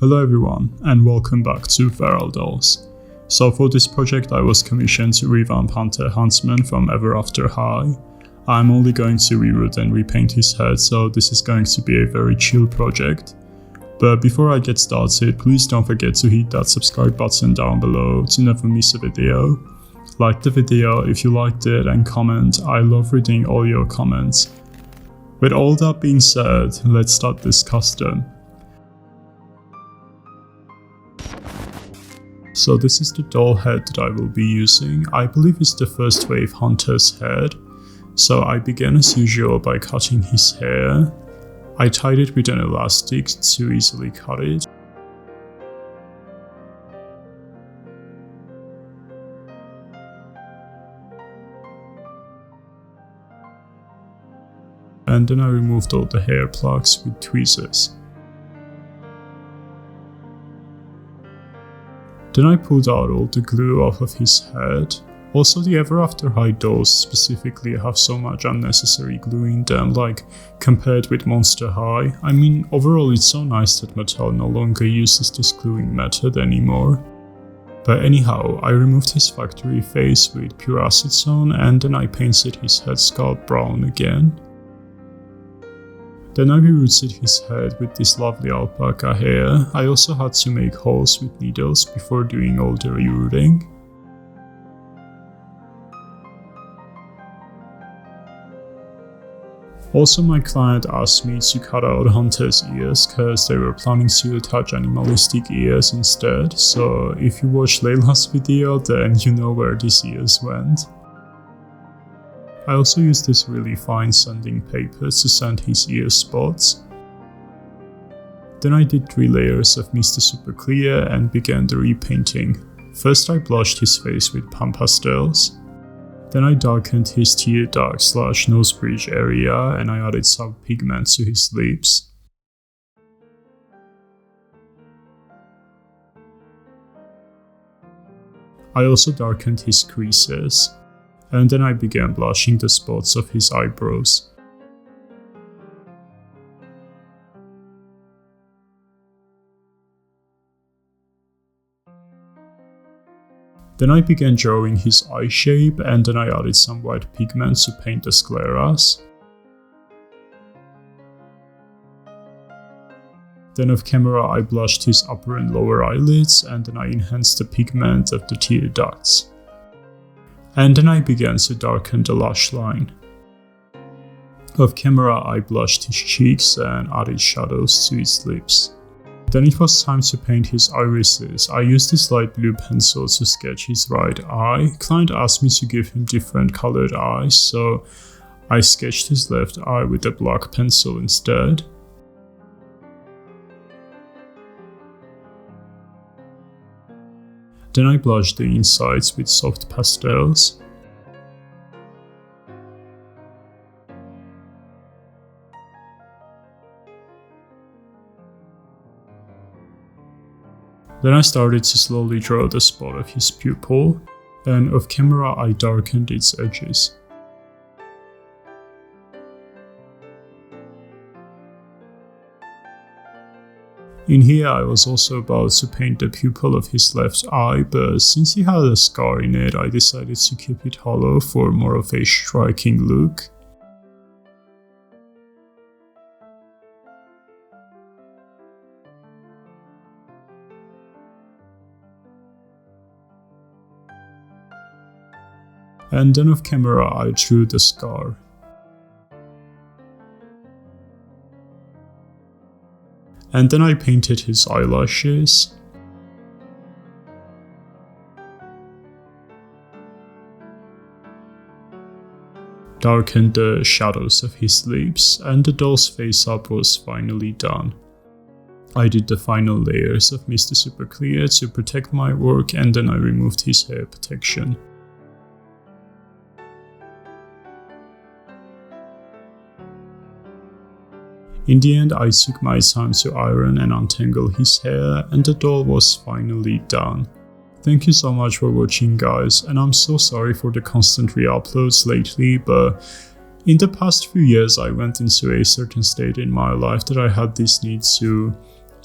Hello everyone, and welcome back to Feral Dolls. So for this project I was commissioned to revamp Huntsman from Ever After High. I'm only going to reroot and repaint his head, so this is going to be a very chill project. But before I get started, please don't forget to hit that subscribe button down below to never miss a video. Like the video if you liked it and comment, I love reading all your comments. With all that being said, let's start this custom. So this is the doll head that I will be using. I believe it's the first wave hunter's head. So I began as usual by cutting his hair. I tied it with an elastic to easily cut it. And then I removed all the hair plugs with tweezers. Then I pulled out all the glue off of his head. Also, the Ever After High dolls specifically have so much unnecessary glue in them, like compared with Monster High. I mean, overall it's so nice that Mattel no longer uses this gluing method anymore. But anyhow, I removed his factory face with pure acetone and then I painted his head sculpt brown again. Then I rerooted his head with this lovely alpaca hair. I also had to make holes with needles before doing all the rerooting. Also, my client asked me to cut out Hunter's ears because they were planning to attach animalistic ears instead, so if you watched Layla's video then you know where these ears went. I also used this really fine sanding paper to sand his ear spots. Then I did 3 layers of Mr. Super Clear and began the repainting. First I blushed his face with pan pastels. Then I darkened his tear duct / nose bridge area and I added some pigment to his lips. I also darkened his creases. And then I began blushing the spots of his eyebrows. Then I began drawing his eye shape and then I added some white pigment to paint the scleras. Then off camera I blushed his upper and lower eyelids and then I enhanced the pigment of the tear ducts. And then I began to darken the lash line. Off camera I blushed his cheeks and added shadows to his lips. Then it was time to paint his irises. I used this light blue pencil to sketch his right eye. Client asked me to give him different colored eyes, so I sketched his left eye with a black pencil instead. Then I blushed the insides with soft pastels. Then I started to slowly draw the spot of his pupil, and off camera I darkened its edges. In here I was also about to paint the pupil of his left eye, but since he had a scar in it, I decided to keep it hollow for more of a striking look. And then off camera I drew the scar. And then I painted his eyelashes. Darkened the shadows of his lips, and the doll's face up was finally done. I did the final layers of Mr. Super Clear to protect my work and then I removed his hair protection. In the end, I took my time to iron and untangle his hair, and the doll was finally done. Thank you so much for watching, guys, and I'm so sorry for the constant re-uploads lately, but in the past few years I went into a certain state in my life that I had this need to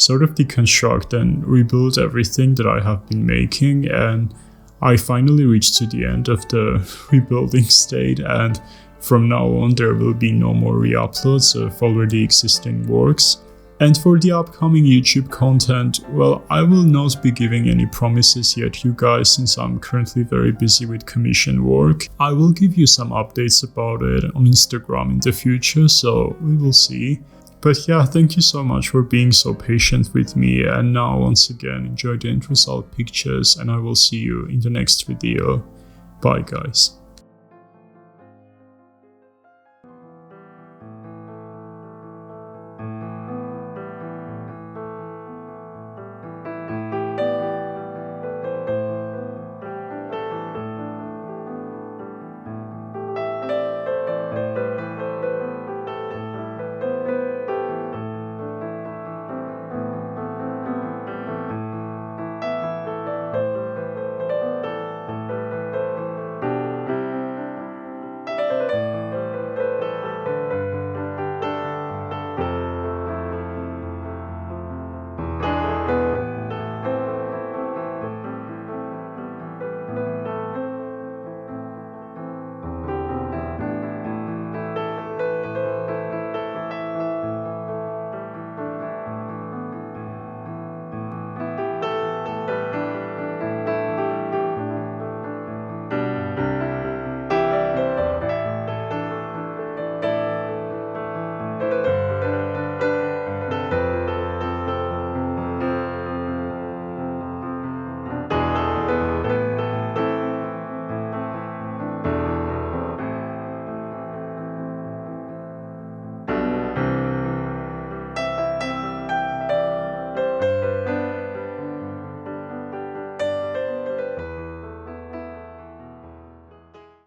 sort of deconstruct and rebuild everything that I have been making, and I finally reached to the end of the rebuilding state, and from now on there will be no more re-uploads of already existing works. And for the upcoming YouTube content, well, I will not be giving any promises yet, you guys, since I'm currently very busy with commission work. I will give you some updates about it on Instagram in the future, so we will see. But yeah, thank you so much for being so patient with me, and now once again enjoy the end result pictures, and I will see you in the next video. Bye guys.